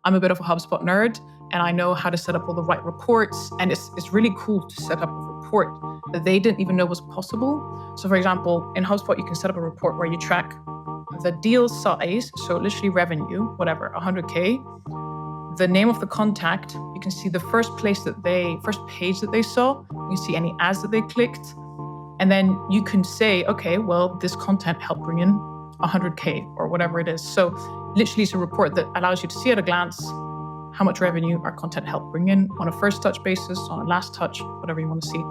I'm a bit of a HubSpot nerd, and I know how to set up all the right reports. And it's really cool to set up a report that they didn't even know was possible. So for example, in HubSpot, you can set up a report where you track the deal size, so literally revenue, whatever, 100K, the name of the contact, you can see the first page that they saw, you can see any ads that they clicked, and then you can say, okay, well, this content helped bring in 100K or whatever it is. So literally it's a report that allows you to see at a glance how much revenue our content helped bring in on a first touch basis, on a last touch, whatever you want to see.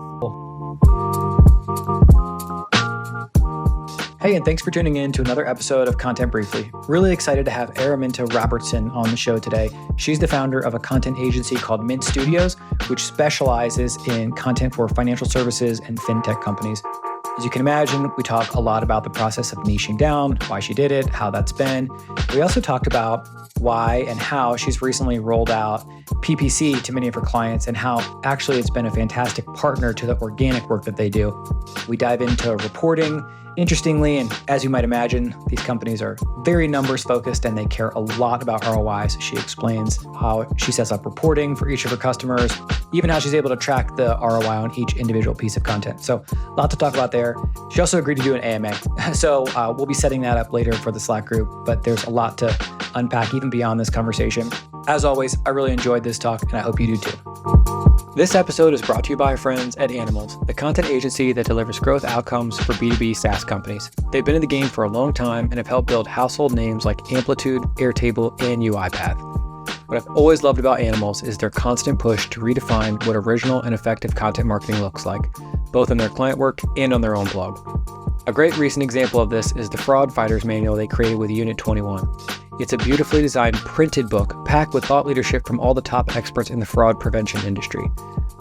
Hey, and thanks for tuning in to another episode of Content Briefly. Really excited to have Araminta Robertson on the show today. She's the founder of a content agency called Mint Studios, which specializes in content for financial services and fintech companies. As you can imagine, we talk a lot about the process of niching down, why she did it, how that's been. We also talked about why and how she's recently rolled out PPC to many of her clients and how actually it's been a fantastic partner to the organic work that they do. We dive into reporting. Interestingly, and as you might imagine, these companies are very numbers focused and they care a lot about ROI. So she explains how she sets up reporting for each of her customers, even how she's able to track the ROI on each individual piece of content. So a lot to talk about there. She also agreed to do an AMA. So we'll be setting that up later for the Slack group, but there's a lot to unpack even beyond this conversation. As always, I really enjoyed this talk and I hope you do too. This episode is brought to you by our friends at Animals, the content agency that delivers growth outcomes for B2B SaaS companies. They've been in the game for a long time and have helped build household names like Amplitude, Airtable, and UiPath. What I've always loved about Animals is their constant push to redefine what original and effective content marketing looks like, both in their client work and on their own blog. A great recent example of this is the Fraud Fighters Manual they created with Unit 21. It's a beautifully designed printed book packed with thought leadership from all the top experts in the fraud prevention industry.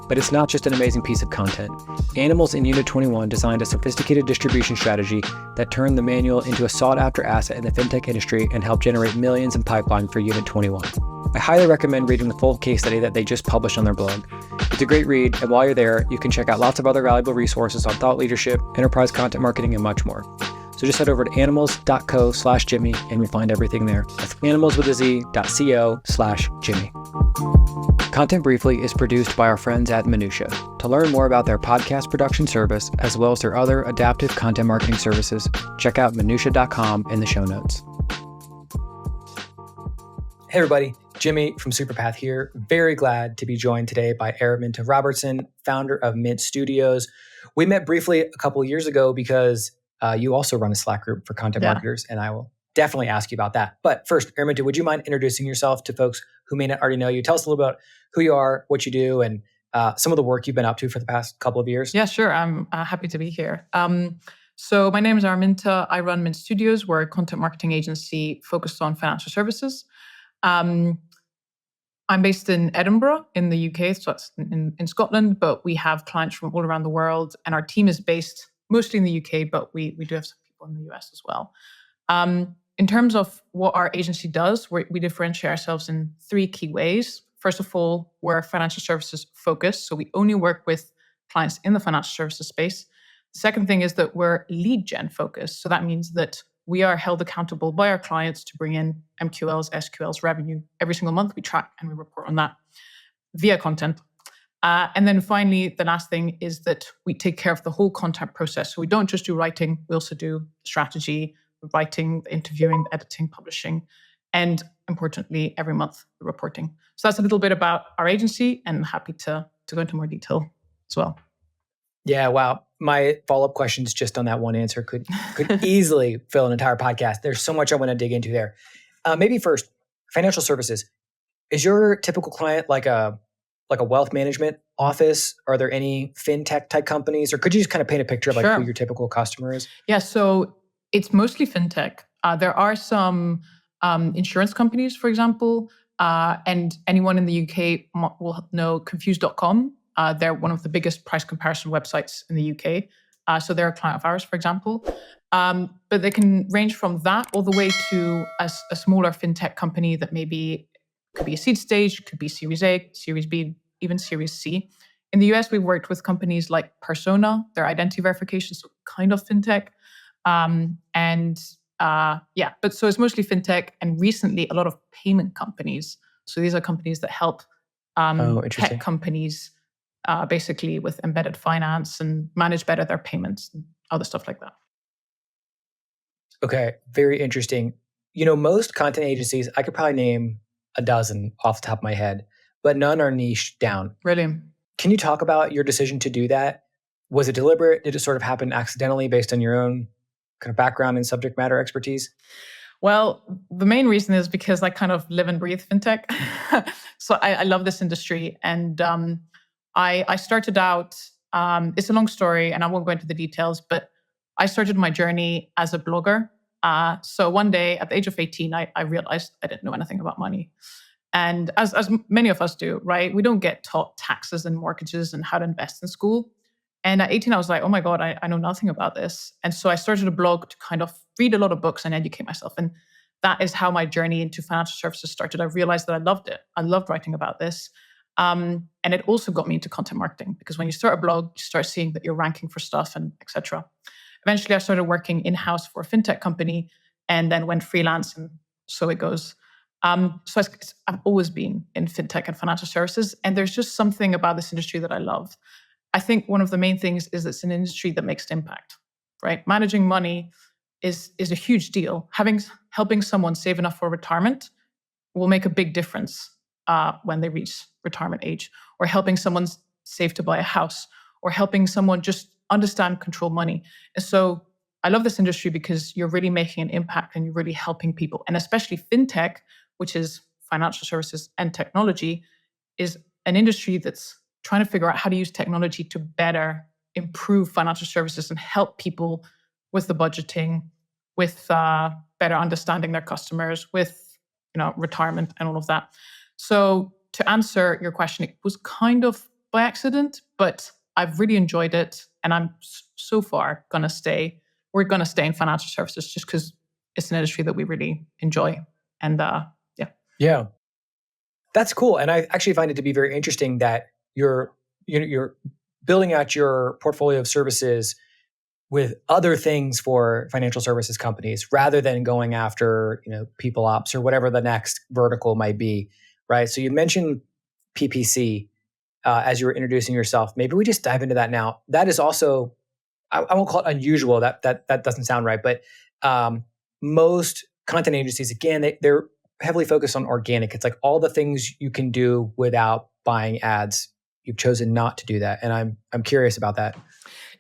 But it's not just an amazing piece of content. Animals in Unit 21 designed a sophisticated distribution strategy that turned the manual into a sought-after asset in the fintech industry and helped generate millions in pipeline for Unit 21. I highly recommend reading the full case study that they just published on their blog. It's a great read, and while you're there, you can check out lots of other valuable resources on thought leadership, enterprise content marketing, and much more. So just head over to animals.co/Jimmy and you'll find everything there. That's animalswithaz.co/Jimmy. Content Briefly is produced by our friends at Minutia. To learn more about their podcast production service, as well as their other adaptive content marketing services, check out minutia.com in the show notes. Hey everybody, Jimmy from Superpath here. Very glad to be joined today by Araminta Robertson, founder of Mint Studios. We met briefly a couple of years ago because you also run a Slack group for content marketers, and I will definitely ask you about that. But first, Araminta, would you mind introducing yourself to folks who may not already know you? Tell us a little about who you are, what you do, and some of the work you've been up to for the past couple of years. Yeah, sure. I'm happy to be here. So my name is Araminta. I run Mint Studios. We're a content marketing agency focused on financial services. I'm based in Edinburgh in the UK, so it's in Scotland, but we have clients from all around the world, and our team is based mostly in the UK, but we do have some people in the US as well. In terms of what our agency does, we differentiate ourselves in three key ways. First of all, we're financial services focused, so we only work with clients in the financial services space. The second thing is that we're lead gen focused, so that means that we are held accountable by our clients to bring in MQLs, SQLs, revenue. Every single month we track and we report on that via content. And then finally, the last thing is that we take care of the whole content process. So we don't just do writing, we also do strategy, writing, interviewing, editing, publishing, and importantly, every month, the reporting. So that's a little bit about our agency, and I'm happy to go into more detail as well. Yeah, wow. My follow-up questions just on that one answer could easily fill an entire podcast. There's so much I want to dig into there. Maybe first, financial services. Is your typical client like a wealth management office? Are there any fintech type companies? Or could you just kind of paint a picture of like who your typical customer is? Yeah, so it's mostly fintech. There are some insurance companies, for example, and anyone in the UK will know Confused.com. They're one of the biggest price comparison websites in the UK. So they're a client of ours, for example. But they can range from that all the way to a smaller fintech company that maybe could be a seed stage, could be Series A, Series B, even Series C. In the US, we've worked with companies like Persona, their identity verification, so kind of fintech. But so it's mostly fintech, and recently a lot of payment companies. So these are companies that help tech companies basically with embedded finance and manage better their payments and other stuff like that. Okay, very interesting. You know, most content agencies, I could probably name a dozen off the top of my head, but none are niche down. Really? Can you talk about your decision to do that? Was it deliberate? Did it sort of happen accidentally based on your own kind of background and subject matter expertise? Well, the main reason is because I kind of live and breathe fintech. So I love this industry. And I started out, it's a long story and I won't go into the details, but I started my journey as a blogger. So one day at the age of 18, I realized I didn't know anything about money. And as many of us do, right? We don't get taught taxes and mortgages and how to invest in school. And at 18, I was like, oh my God, I know nothing about this. And so I started a blog to kind of read a lot of books and educate myself. And that is how my journey into financial services started. I realized that I loved it. I loved writing about this. And it also got me into content marketing because when you start a blog, you start seeing that you're ranking for stuff and etc. Eventually, I started working in-house for a fintech company and then went freelance. And so it goes. So I've always been in fintech and financial services. And there's just something about this industry that I love. I think one of the main things is it's an industry that makes an impact, right? Managing money is a huge deal. Helping someone save enough for retirement will make a big difference when they reach retirement age, or helping someone save to buy a house, or helping someone just understand, control money. And so I love this industry because you're really making an impact and you're really helping people. And especially fintech, which is financial services and technology, is an industry that's trying to figure out how to use technology to better improve financial services and help people with the budgeting, with better understanding their customers, with retirement and all of that. So to answer your question, it was kind of by accident, but I've really enjoyed it, and I'm so far gonna stay. We're gonna stay in financial services just because it's an industry that we really enjoy. And yeah, that's cool. And I actually find it to be very interesting that you're building out your portfolio of services with other things for financial services companies rather than going after people ops or whatever the next vertical might be, right? So you mentioned PPC as you were introducing yourself. Maybe we just dive into that now. That is also, I won't call it unusual. That doesn't sound right, but most content agencies, again, they're heavily focused on organic. It's like all the things you can do without buying ads. You've chosen not to do that, and I'm curious about that.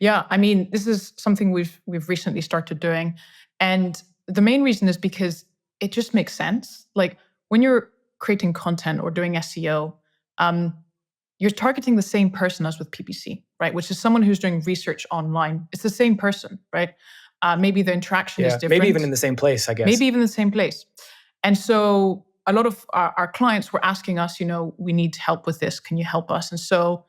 Yeah, I mean, this is something we've recently started doing, and the main reason is because it just makes sense. Like when you're creating content or doing SEO, you're targeting the same person as with PPC, right? Which is someone who's doing research online. It's the same person, right? Maybe the interaction is different. Maybe even in the same place, I guess. Maybe even the same place. And so a lot of our clients were asking us, we need help with this. Can you help us? And so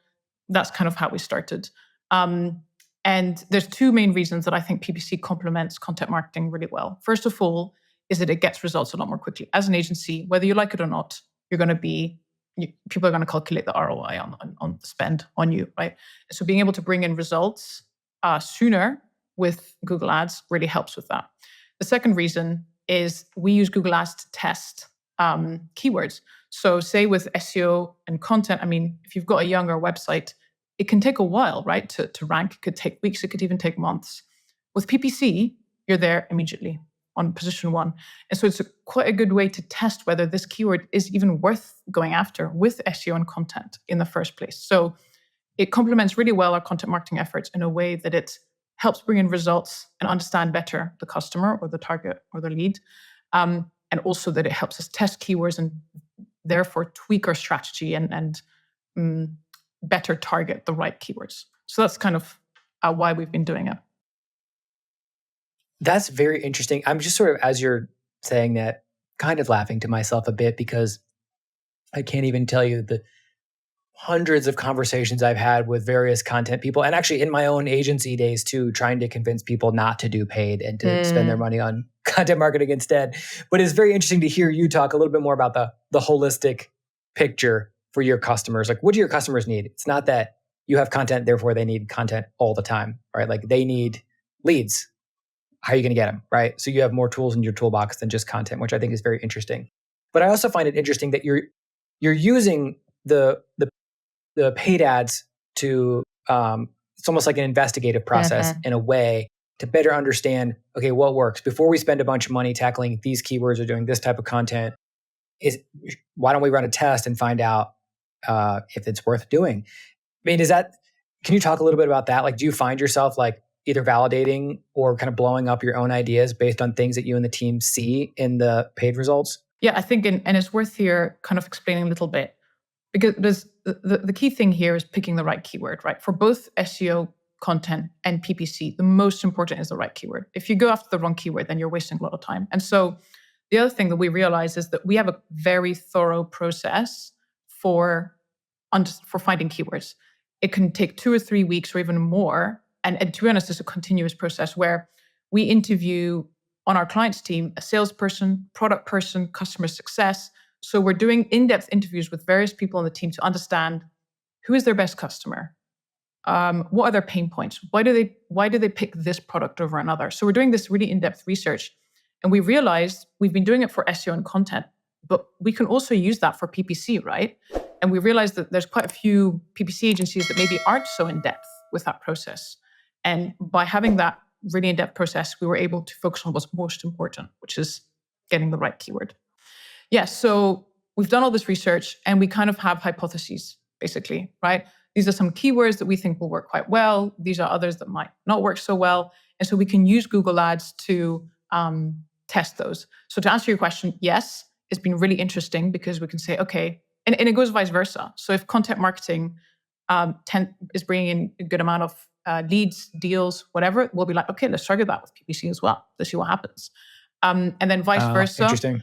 that's kind of how we started. And there's two main reasons that I think PPC complements content marketing really well. First of all, is that it gets results a lot more quickly. As an agency, whether you like it or not, people are going to calculate the ROI on the spend on you, right? So being able to bring in results sooner with Google Ads really helps with that. The second reason is we use Google Ads to test keywords. So say with SEO and content, I mean, if you've got a younger website, it can take a while, right, to rank. It could take weeks. It could even take months. With PPC, you're there immediately on position one. And so it's quite a good way to test whether this keyword is even worth going after with SEO and content in the first place. So it complements really well our content marketing efforts in a way that it helps bring in results and understand better the customer or the target or the lead. And also that it helps us test keywords and therefore tweak our strategy and better target the right keywords. So that's kind of why we've been doing it. That's very interesting. I'm just sort of, as you're saying that, kind of laughing to myself a bit because I can't even tell you the hundreds of conversations I've had with various content people, and actually in my own agency days too, trying to convince people not to do paid and to spend their money on content marketing instead. But it's very interesting to hear you talk a little bit more about the holistic picture for your customers. Like, what do your customers need? It's not that you have content, therefore they need content all the time, right? Like they need leads. How are you going to get them, right? So you have more tools in your toolbox than just content, which I think is very interesting. But I also find it interesting that you're you're using the paid ads to it's almost like an investigative process in a way to better understand, okay, what works before we spend a bunch of money tackling these keywords or doing this type of content. Why don't we run a test and find out if it's worth doing? I mean, can you talk a little bit about that? Like, do you find yourself like either validating or kind of blowing up your own ideas based on things that you and the team see in the paid results? Yeah, I think, and it's worth here kind of explaining a little bit, because the key thing here is picking the right keyword, right? For both SEO content and PPC, the most important is the right keyword. If you go after the wrong keyword, then you're wasting a lot of time. And so the other thing that we realize is that we have a very thorough process for finding keywords. It can take 2 or 3 weeks or even more. And to be honest, it's a continuous process where we interview on our client's team a salesperson, product person, customer success. So we're doing in-depth interviews with various people on the team to understand who is their best customer, what are their pain points, why do they pick this product over another. So we're doing this really in-depth research, and we realized we've been doing it for SEO and content, but we can also use that for PPC, right? And we realized that there's quite a few PPC agencies that maybe aren't so in-depth with that process. And by having that really in-depth process, we were able to focus on what's most important, which is getting the right keyword. Yeah, so we've done all this research and we kind of have hypotheses, basically, right? These are some keywords that we think will work quite well. These are others that might not work so well. And so we can use Google Ads to test those. So to answer your question, yes, it's been really interesting because we can say, okay, and it goes vice versa. So if content marketing is bringing in a good amount of leads, deals, whatever, we'll be like, okay, let's target that with PPC as well. Let's see what happens. And then vice versa. Interesting.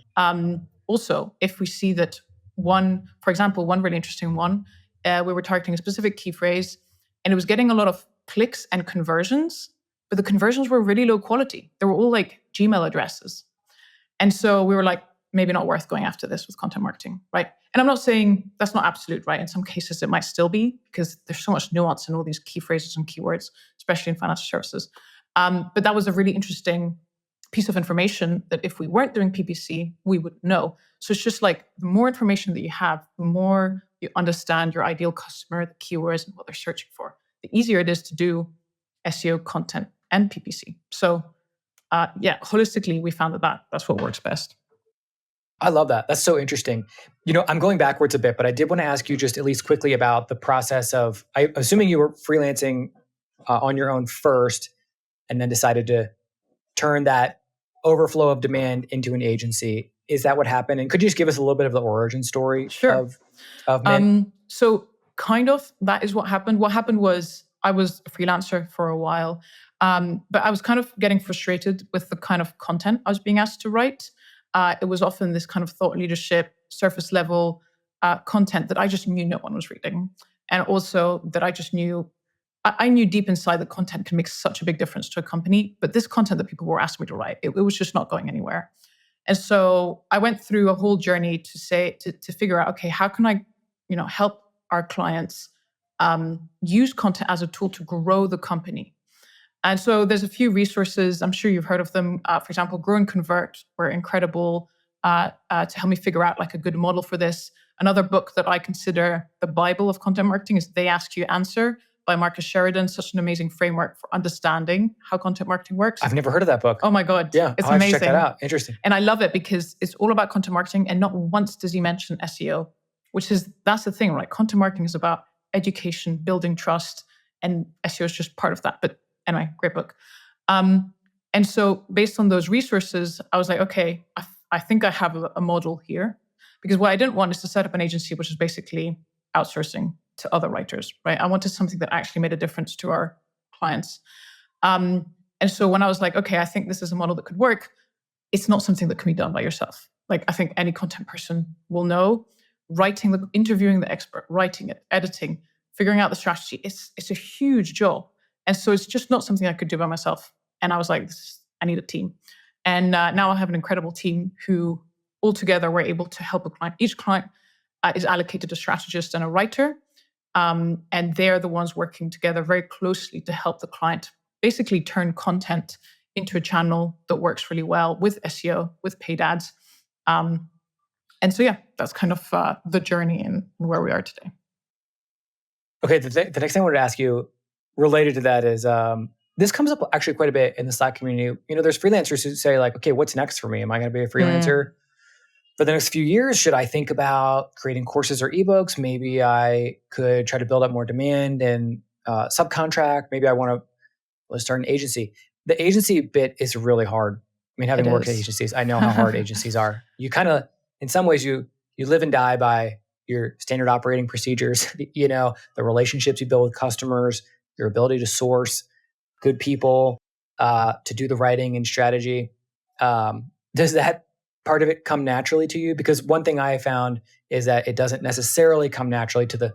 Also, if we see that for example, one really interesting one, we were targeting a specific key phrase and it was getting a lot of clicks and conversions, but the conversions were really low quality. They were all like Gmail addresses. And so we were like, maybe not worth going after this with content marketing, right? And I'm not saying that's not absolute, right? In some cases, it might still be because there's so much nuance in all these key phrases and keywords, especially in financial services. But that was a really interesting piece of information that if we weren't doing PPC, we would know. So it's just like the more information that you have, the more you understand your ideal customer, the keywords and what they're searching for, the easier it is to do SEO, content, and PPC. So holistically, we found that's what works best. I love that. That's so interesting. I'm going backwards a bit, but I did want to ask you just at least quickly about the process of, I'm assuming you were freelancing on your own first and then decided to turn that overflow of demand into an agency. Is that what happened? And could you just give us a little bit of the origin story of Mint? So kind of that is what happened. What happened was I was a freelancer for a while, but I was kind of getting frustrated with the kind of content I was being asked to write. It was often this kind of thought leadership, surface level content that I just knew no one was reading. And also that I just knew, I knew deep inside that content can make such a big difference to a company, but this content that people were asking me to write, it was just not going anywhere. And so I went through a whole journey to figure out, okay, how can I, help our clients use content as a tool to grow the company? And so there's a few resources, I'm sure you've heard of them. For example, Grow and Convert were incredible to help me figure out like a good model for this. Another book that I consider the Bible of content marketing is They Ask You Answer by Marcus Sheridan. Such an amazing framework for understanding how content marketing works. I've never heard of that book. Oh my God. Yeah, it's I'll have amazing. to check that out. Interesting. And I love it because it's all about content marketing and not once does he mention SEO, that's the thing, right? Content marketing is about education, building trust, and SEO is just part of that. But anyway, great book. And so based on those resources, I was like, okay, I think I have a model here. Because what I didn't want is to set up an agency, which is basically outsourcing to other writers, right? I wanted something that actually made a difference to our clients. And so when I was like, okay, I think this is a model that could work, it's not something that can be done by yourself. Like I think any content person will know, interviewing the expert, writing it, editing, figuring out the strategy, it's a huge job. And so it's just not something I could do by myself. And I was like, I need a team. And now I have an incredible team who all together we're able to help a client. Each client is allocated a strategist and a writer. And they're the ones working together very closely to help the client basically turn content into a channel that works really well with SEO, with paid ads. And so, yeah, that's kind of the journey and where we are today. Okay, the next thing I wanted to ask you related to that is this comes up actually quite a bit in the Slack community. There's freelancers who say like, okay, what's next for me? Am I going to be a freelancer for the next few years? Should I think about creating courses or ebooks? Maybe I could try to build up more demand and subcontract. Maybe I want to start an agency. The agency bit is really hard. I mean, having worked at agencies, I know how hard agencies are. You kind of, in some ways, you live and die by your standard operating procedures, the relationships you build with customers, your ability to source good people, to do the writing and strategy. Does that part of it come naturally to you? Because one thing I found is that it doesn't necessarily come naturally to the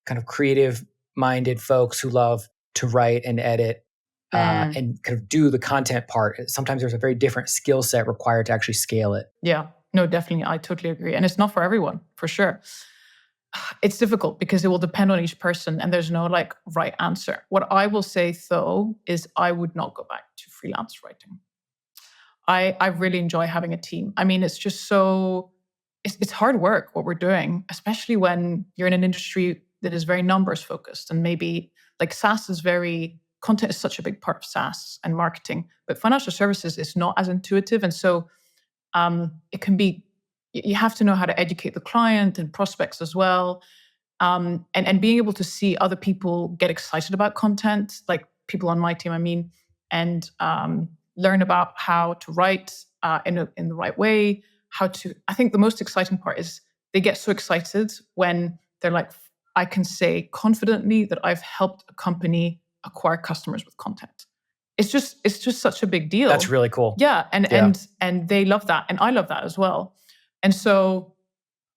kind of creative-minded folks who love to write and edit and kind of do the content part. Sometimes there's a very different skill set required to actually scale it. Yeah, no, definitely. I totally agree. And it's not for everyone, for sure. It's difficult because it will depend on each person and there's no like right answer. What I will say though is I would not go back to freelance writing. I really enjoy having a team. I mean, it's just it's hard work what we're doing, especially when you're in an industry that is very numbers focused and maybe like content is such a big part of SaaS and marketing, but financial services is not as intuitive. And so it can be, you have to know how to educate the client and prospects as well. And being able to see other people get excited about content, like people on my team, I mean, and learn about how to write in the right way, I think the most exciting part is they get so excited when they're like, I can say confidently that I've helped a company acquire customers with content. It's just such a big deal. That's really cool. Yeah. And they love that. And I love that as well. And so,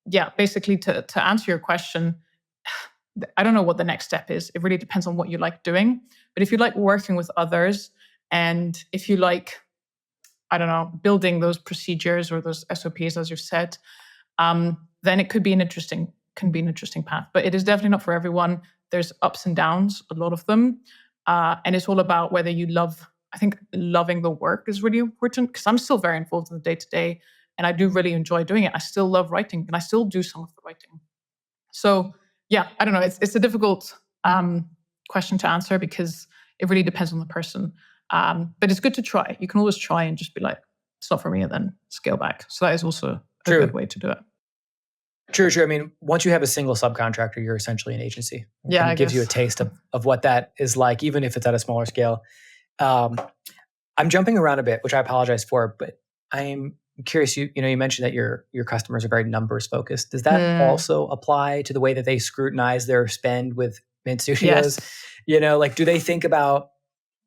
yeah, basically to answer your question, I don't know what the next step is. It really depends on what you like doing. But if you like working with others and if you like, I don't know, building those procedures or those SOPs, as you've said, then it could be an interesting path. But it is definitely not for everyone. There's ups and downs, a lot of them. And it's all about whether you I think loving the work is really important because I'm still very involved in the day-to-day and I do really enjoy doing it. I still love writing and I still do some of the writing. So yeah, I don't know. It's a difficult question to answer because it really depends on the person. But it's good to try. You can always try and just be like, it's not for me and then scale back. So that is also a good way to do it. True. I mean, once you have a single subcontractor, you're essentially an agency. Yeah, it gives you a taste of what that is like, even if it's at a smaller scale. I'm jumping around a bit, which I apologize for, but I'm curious. You mentioned that your customers are very numbers focused. Does that also apply to the way that they scrutinize their spend with Mint Studios? Yes. Do they think about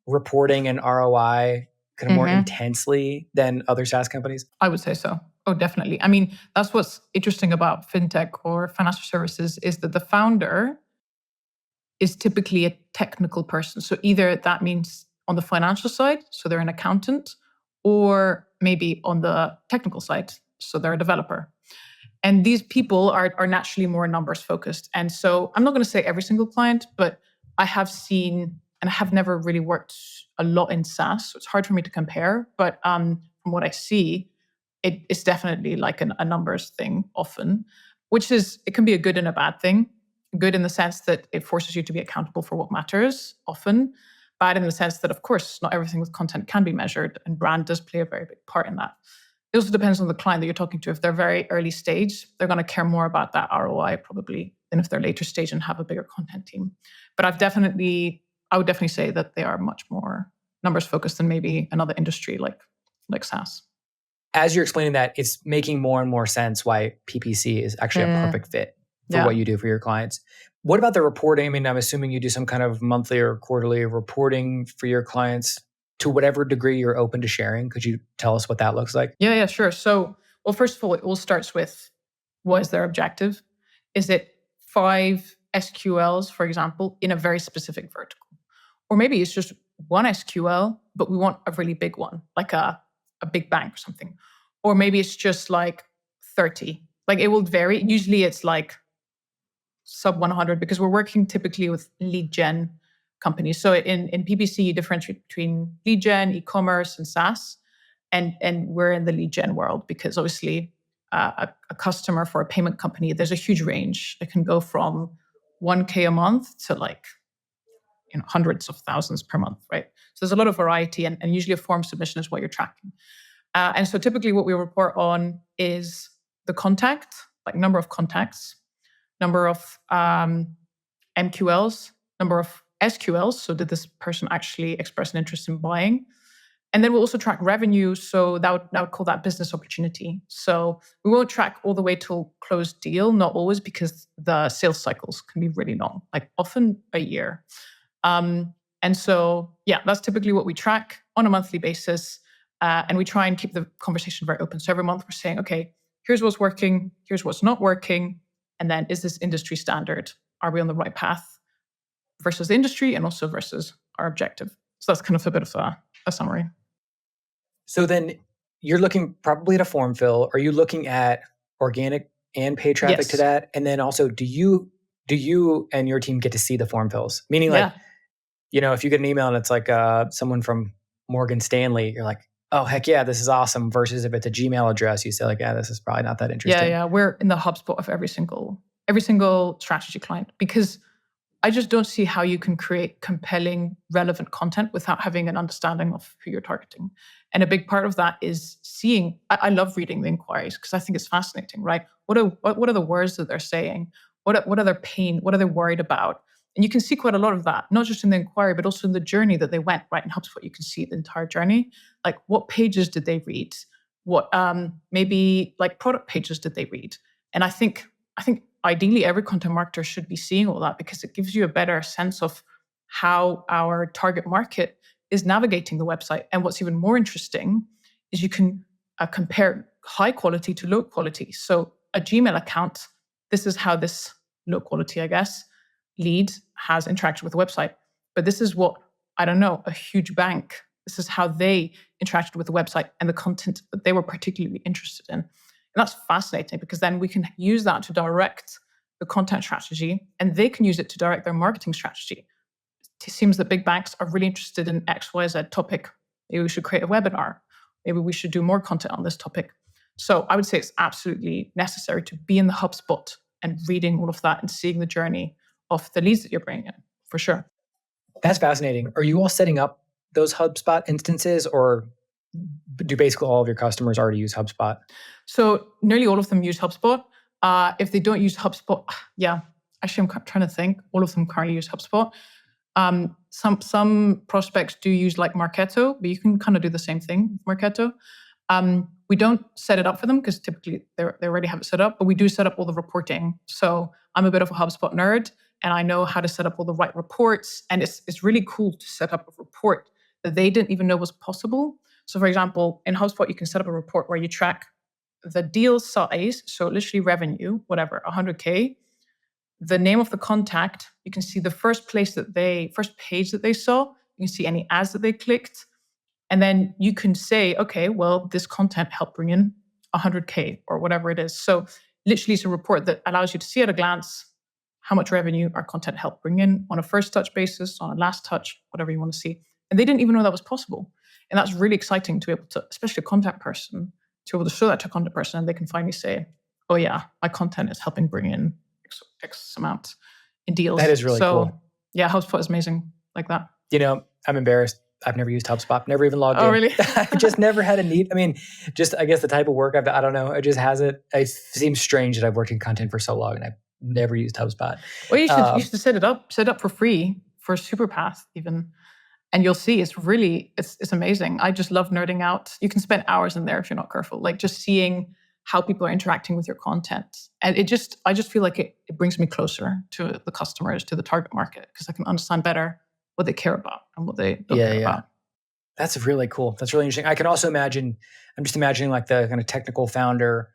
reporting and ROI kind of more intensely than other SaaS companies? I would say so. Oh, definitely. I mean, that's what's interesting about fintech or financial services is that the founder is typically a technical person. So either that means on the financial side, so they're an accountant, or maybe on the technical side, so they're a developer. And these people are naturally more numbers focused. And so I'm not going to say every single client, but I have seen, and I have never really worked a lot in SaaS, so it's hard for me to compare. But from what I see, it's definitely like a numbers thing often, it can be a good and a bad thing. Good in the sense that it forces you to be accountable for what matters often. Bad in the sense that, of course, not everything with content can be measured and brand does play a very big part in that. It also depends on the client that you're talking to. If they're very early stage, they're going to care more about that ROI probably than if they're later stage and have a bigger content team. But I would definitely say that they are much more numbers focused than maybe another industry like SaaS. As you're explaining that, it's making more and more sense why PPC is actually a perfect fit for what you do for your clients. What about the reporting? I mean, I'm assuming you do some kind of monthly or quarterly reporting for your clients to whatever degree you're open to sharing. Could you tell us what that looks like? Yeah, sure. So, well, first of all, it all starts with what is their objective? Is it 5 SQLs, for example, in a very specific vertical? Or maybe it's just 1 SQL, but we want a really big one, like a big bank or something. Or maybe it's just like 30. Like it will vary. Usually it's like sub 100 because we're working typically with lead gen companies. So in PPC, you differentiate between lead gen, e-commerce, and SaaS. And we're in the lead gen world because obviously a customer for a payment company, there's a huge range. It can go from 1K a month to like hundreds of thousands per month, right? So there's a lot of variety, and usually a form submission is what you're tracking. And so typically what we report on is the contact, like number of contacts, number of MQLs, number of SQLs. So did this person actually express an interest in buying? And then we'll also track revenue. So that would call that business opportunity. So we won't track all the way till closed deal, not always, because the sales cycles can be really long, like often a year. And so, yeah, that's typically what we track on a monthly basis. And we try and keep the conversation very open. So every month we're saying, okay, here's what's working, here's what's not working. And then is this industry standard? Are we on the right path versus the industry and also versus our objective? So that's kind of a bit of a summary. So then you're looking probably at a form fill. Are you looking at organic and paid traffic to that? And then also, do you and your team get to see the form fills? Meaning like, if you get an email and it's like someone from Morgan Stanley, you're like, oh, heck yeah, this is awesome. Versus if it's a Gmail address, you say like, yeah, this is probably not that interesting. Yeah. We're in the Hubspot of every single strategy client, because I just don't see how you can create compelling, relevant content without having an understanding of who you're targeting. And a big part of that is seeing, I love reading the inquiries because I think it's fascinating, right? What are the words that they're saying? What are their pain? What are they worried about? And you can see quite a lot of that, not just in the inquiry, but also in the journey that they went, right? In HubSpot, you can see the entire journey. Like what pages did they read? What maybe like product pages did they read? And I think ideally every content marketer should be seeing all that, because it gives you a better sense of how our target market is navigating the website. And what's even more interesting is you can compare high quality to low quality. So a Gmail account, this is how this low quality, I guess, lead has interacted with the website. But this is what, I don't know, a huge bank, this is how they interacted with the website and the content that they were particularly interested in. And that's fascinating, because then we can use that to direct the content strategy, and they can use it to direct their marketing strategy. It seems that big banks are really interested in X, Y, Z topic. Maybe we should create a webinar. Maybe we should do more content on this topic. So I would say it's absolutely necessary to be in the HubSpot and reading all of that and seeing the journey of the leads that you're bringing in, for sure. That's fascinating. Are you all setting up those HubSpot instances, or do basically all of your customers already use HubSpot? So nearly all of them use HubSpot. If they don't use HubSpot, actually I'm trying to think. All of them currently use HubSpot. Some prospects do use like Marketo, but you can kind of do the same thing with Marketo. We don't set it up for them because typically they already have it set up, but we do set up all the reporting. So I'm a bit of a HubSpot nerd, and I know how to set up all the right reports. And it's really cool to set up a report that they didn't even know was possible. So for example, in HubSpot, you can set up a report where you track the deal size, so literally revenue, whatever, 100K, the name of the contact, you can see the first page that they saw, you can see any ads that they clicked, and then you can say, okay, well, this content helped bring in 100K or whatever it is. So literally it's a report that allows you to see at a glance how much revenue our content helped bring in on a first touch basis, on a last touch, whatever you want to see. And they didn't even know that was possible. And that's really exciting to be able to, especially a contact person, to be able to show that to a content person, and they can finally say, oh yeah, my content is helping bring in X amount in deals. That is really cool. Yeah, HubSpot is amazing like that. I'm embarrassed. I've never used HubSpot, never even logged in. Oh, really? I've just never had a need. I mean, I guess the type of work I don't know. It just hasn't. It seems strange that I've worked in content for so long and I've never used HubSpot. Well, you should set it up for free for Superpath even. And you'll see it's amazing. I just love nerding out. You can spend hours in there if you're not careful, like just seeing how people are interacting with your content. And I just feel like it brings me closer to the customers, to the target market, because I can understand better what they care about and what they don't care about. That's really cool. That's really interesting. I can also imagine, I'm just imagining like the kind of technical founder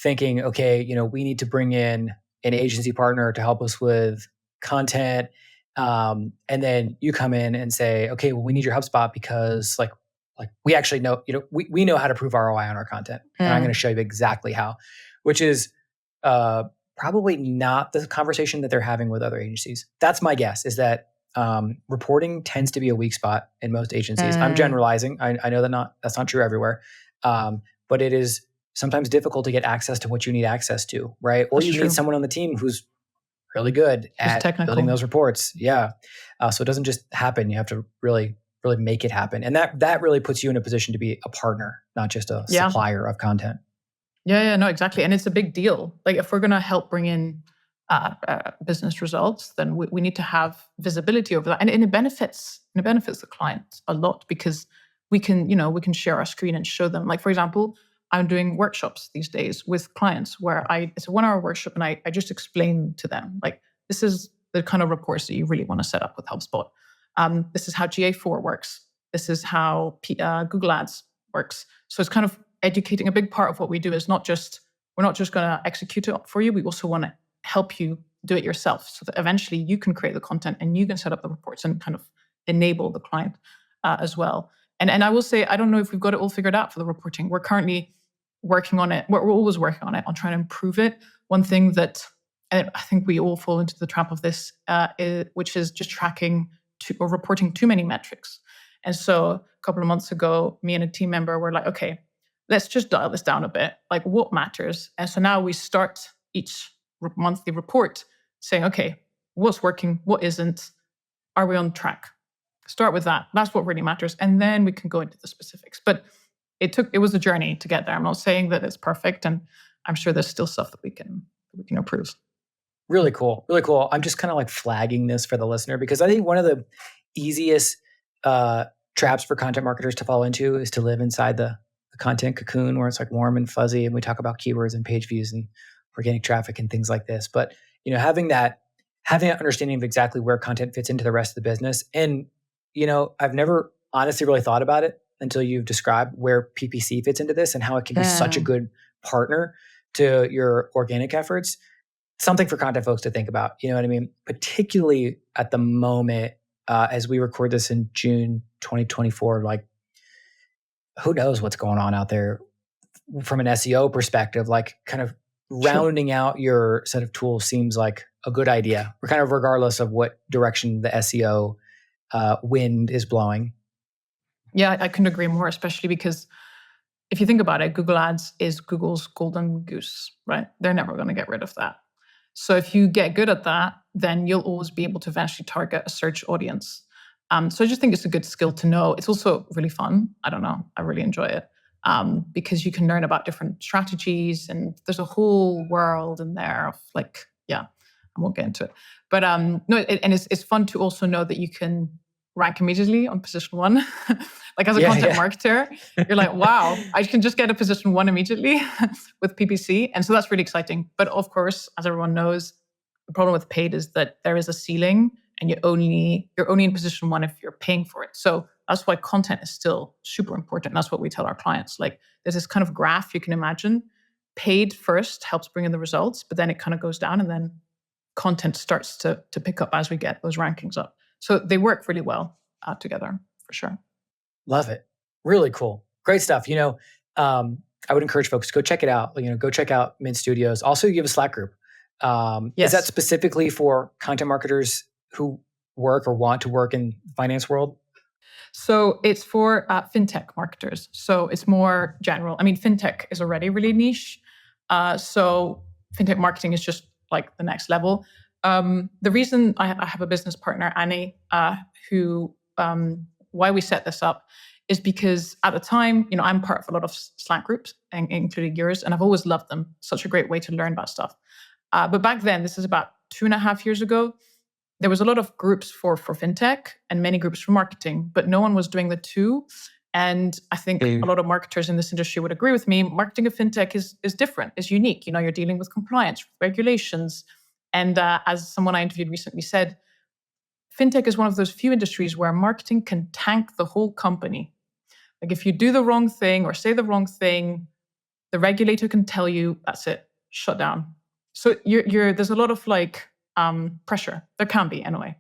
thinking, okay, we need to bring in an agency partner to help us with content. And then you come in and say, okay, well, we need your HubSpot because like we actually know, we know how to prove ROI on our content. And I'm going to show you exactly how, which is probably not the conversation that they're having with other agencies. That's my guess, is that reporting tends to be a weak spot in most agencies. I'm generalizing. I know that's not true everywhere. But it is sometimes difficult to get access to what you need access to, right? Or That's you true. need someone on the team who's really good Just at technical. building those reports. Yeah. So it doesn't just happen. You have to really, really make it happen. And that really puts you in a position to be a partner, not just a supplier of content. Yeah, no, exactly. And it's a big deal. Like if we're going to help bring in business results, then we need to have visibility over that. And it benefits the client a lot because we can share our screen and show them. Like, for example, I'm doing workshops these days with clients where it's a 1-hour workshop and I just explain to them, like, this is the kind of reports that you really want to set up with HubSpot. This is how GA4 works. This is how Google Ads works. So it's kind of educating. A big part of what we do is we're not just going to execute it for you. We also want to help you do it yourself so that eventually you can create the content and you can set up the reports and kind of enable the client as well. And I will say, I don't know if we've got it all figured out for the reporting. We're currently working on it. We're always working on it, on trying to improve it. One thing that, and I think we all fall into the trap of this, which is just tracking or reporting too many metrics. And so a couple of months ago, me and a team member were like, okay, let's just dial this down a bit. Like, what matters? And so now we start each monthly report saying, okay, what's working? What isn't? Are we on track? Start with that. That's what really matters. And then we can go into the specifics. But it was a journey to get there. I'm not saying that it's perfect. And I'm sure there's still stuff that we can improve. Really cool. Really cool. I'm just kind of like flagging this for the listener because I think one of the easiest traps for content marketers to fall into is to live inside the content cocoon where it's like warm and fuzzy and we talk about keywords and page views and organic traffic and things like this. But having that understanding of exactly where content fits into the rest of the business. And I've never honestly really thought about it until you've described where PPC fits into this and how it can be such a good partner to your organic efforts. Something for content folks to think about, you know what I mean? Particularly at the moment, as we record this in June 2024, like who knows what's going on out there from an SEO perspective, like kind of rounding out your set of tools seems like a good idea. We're kind of regardless of what direction the SEO wind is blowing. Yeah, I couldn't agree more, especially because if you think about it, Google Ads is Google's golden goose, right? They're never going to get rid of that. So if you get good at that, then you'll always be able to eventually target a search audience. So I just think it's a good skill to know. It's also really fun. I don't know. I really enjoy it because you can learn about different strategies and there's a whole world in there of like, I won't get into it. But it's fun to also know that you can rank immediately on position 1. Like as a content marketer, you're like, wow, I can just get a position 1 immediately with PPC. And so that's really exciting. But of course, as everyone knows, the problem with paid is that there is a ceiling and you're only in position 1 if you're paying for it. So that's why content is still super important. And that's what we tell our clients. Like there's this kind of graph you can imagine. Paid first helps bring in the results, but then it kind of goes down and then content starts to pick up as we get those rankings up. So they work really well together for sure. Love it. Really cool. Great stuff. I would encourage folks to go check it out. Go check out Mint Studios. Also, you have a Slack group. Is that specifically for content marketers who work or want to work in the finance world? So it's for fintech marketers. So it's more general. I mean, fintech is already really niche. So fintech marketing is just like the next level. The reason I have a business partner, Annie, who why we set this up is because at the time, I'm part of a lot of Slack groups, including yours, and I've always loved them. Such a great way to learn about stuff. But back then, this is about 2.5 years ago, there was a lot of groups for fintech and many groups for marketing, but no one was doing the two. And I think a lot of marketers in this industry would agree with me. Marketing of fintech is different, is unique. You're dealing with compliance, regulations. And as someone I interviewed recently said, fintech is one of those few industries where marketing can tank the whole company. Like if you do the wrong thing or say the wrong thing, the regulator can tell you, that's it, shut down. So there's a lot of pressure. There can be anyway.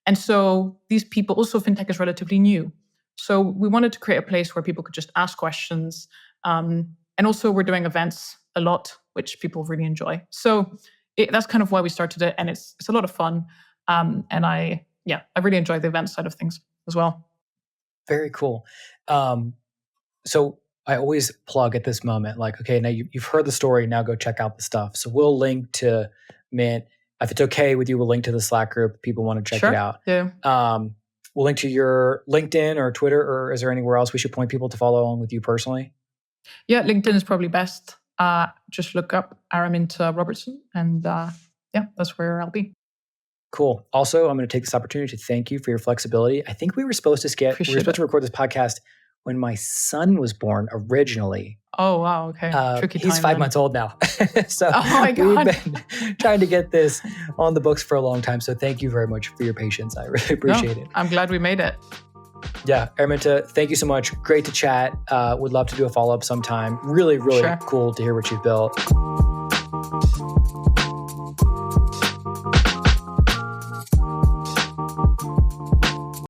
And so these people, also fintech is relatively new. So we wanted to create a place where people could just ask questions. And also we're doing events a lot, which people really enjoy. So that's kind of why we started it. And it's a lot of fun. And I really enjoy the event side of things as well. Very cool. So I always plug at this moment, like, okay, now you've heard the story, now go check out the stuff. So we'll link to Mint. If it's okay with you, we'll link to the Slack group if people want to check it out. Yeah. We'll link to your LinkedIn or Twitter, or is there anywhere else we should point people to follow on with you personally? Yeah, LinkedIn is probably best. Just look up Araminta Robertson, and that's where I'll be. Cool. Also, I'm going to take this opportunity to thank you for your flexibility. I think we were supposed to record this podcast when my son was born originally. Oh, wow. Okay. Tricky time. He's 5 months old now. So oh my God. we've been trying to get this on the books for a long time. So thank you very much for your patience. I really appreciate it. I'm glad we made it. Yeah. Araminta, thank you so much. Great to chat. Would love to do a follow-up sometime. Really, really cool to hear what you've built.